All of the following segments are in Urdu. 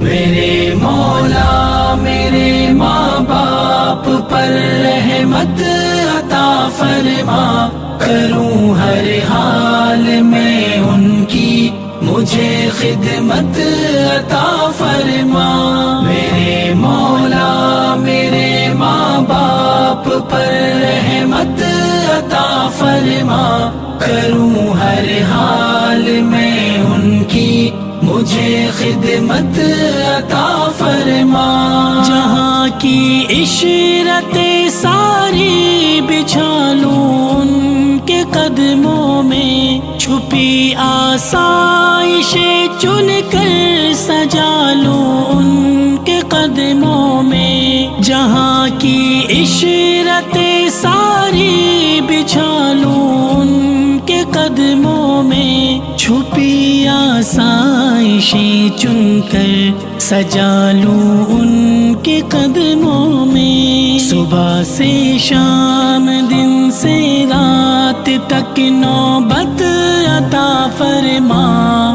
میرے مولا میرے ماں باپ پر رحمت عطا فرما، کروں ہر حال میں ان کی مجھے خدمت عطا فرما۔ میرے مولا میرے ماں باپ پر رحمت عطا فرما، کروں ہر حال میں ان کی مجھے خدمت عطا فرما۔ جہاں کی عشرتیں ساری بچھا لوں ان کے قدموں میں، چھپی آسائشیں چن کر سجا لوں ان کے قدموں میں۔ جہاں کی عشرتیں ساری بچھا لوں ان کے قدموں میں، چھپی آسائشیں چن کر سجا لوں ان کے قدموں میں۔ صبح سے شام دن سے رات تک نوبت عطا فرما،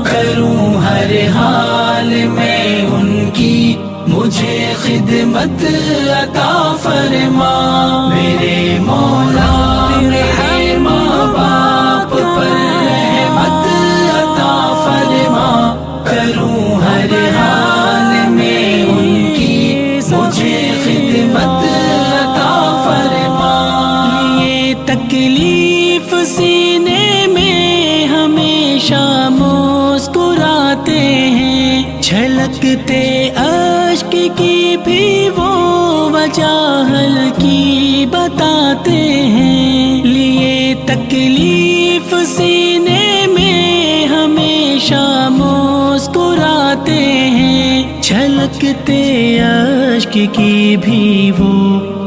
کروں ہر حال میں ان کی مجھے خدمت عطا فرما۔ میرے مولا میرے ماں باپ پر رحمت عطا فرما، کروں ہر حال میں ان کی مجھے خدمت عطا فرما۔ یہ تکلیف سینے میں ہمیشہ مسکراتے ہیں، چھلکتے اشک کی بھی وہ وجہ ہلکی بتاتے ہیں۔ لیے تکلیف سینے میں ہمیشہ مسکراتے ہیں، چھلکتے اشک کی بھی وہ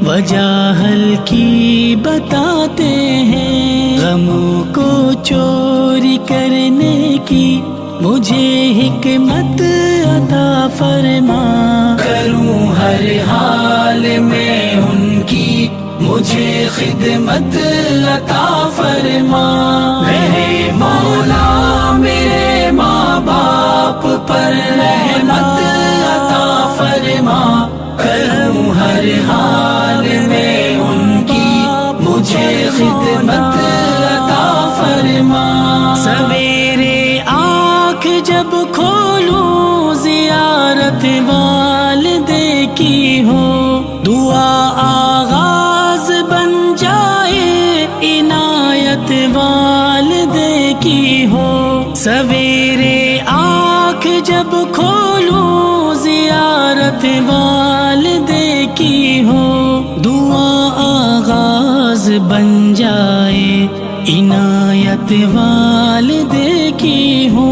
وجہ ہلکی بتاتے ہیں۔ غموں کو چوری کرنے کی مجھے حکمت عطا فرما، کروں ہر حال میں ان کی مجھے خدمت عطا فرما۔ میرے مولا میرے ماں باپ پر رحمت عطا فرما، کروں ہر حال میں ان کی مجھے خدمت عطا فرما۔ سویرے آنکھ جب کھولوں زیارت والدے کی ہو، دعا آغاز بن جائے عنایت والدے کی ہو۔ سویرے آنکھ جب کھولوں زیارت والدے کی ہو، دعا آغاز بن جائے عنایت والدے کی ہو۔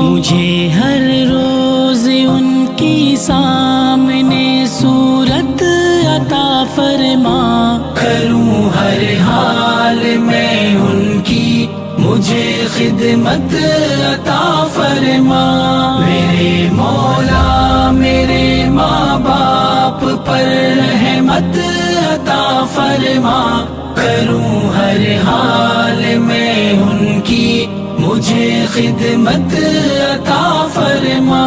مجھے ہر روز ان کی سامنے صورت عطا فرما، کروں ہر حال میں ان کی مجھے خدمت عطا فرما۔ میرے مولا میرے ماں باپ پر رحمت عطا فرما، کروں ہر حال میں ان کی مجھے خدمت عطا فرما۔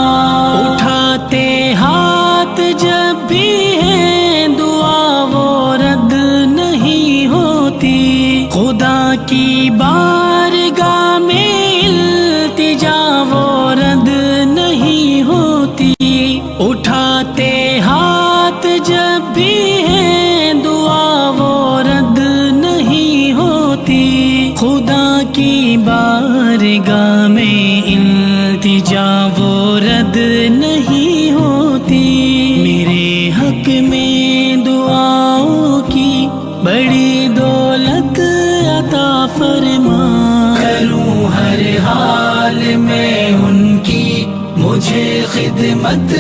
اٹھاتے ہاتھ جب بھی ہے دعا وہ رد نہیں ہوتی، خدا کی بارگاہ میں التجا وہ رد نہیں ہوتی۔ اٹھاتے ہاتھ جب بھی ہے دعا وہ رد نہیں ہوتی، خدا کی بارگاہ میں التجا وہ رد نہیں ہوتی۔ میرے حق میں دعاؤں کی بڑی دولت عطا فرما، کروں ہر حال میں ان کی مجھے خدمت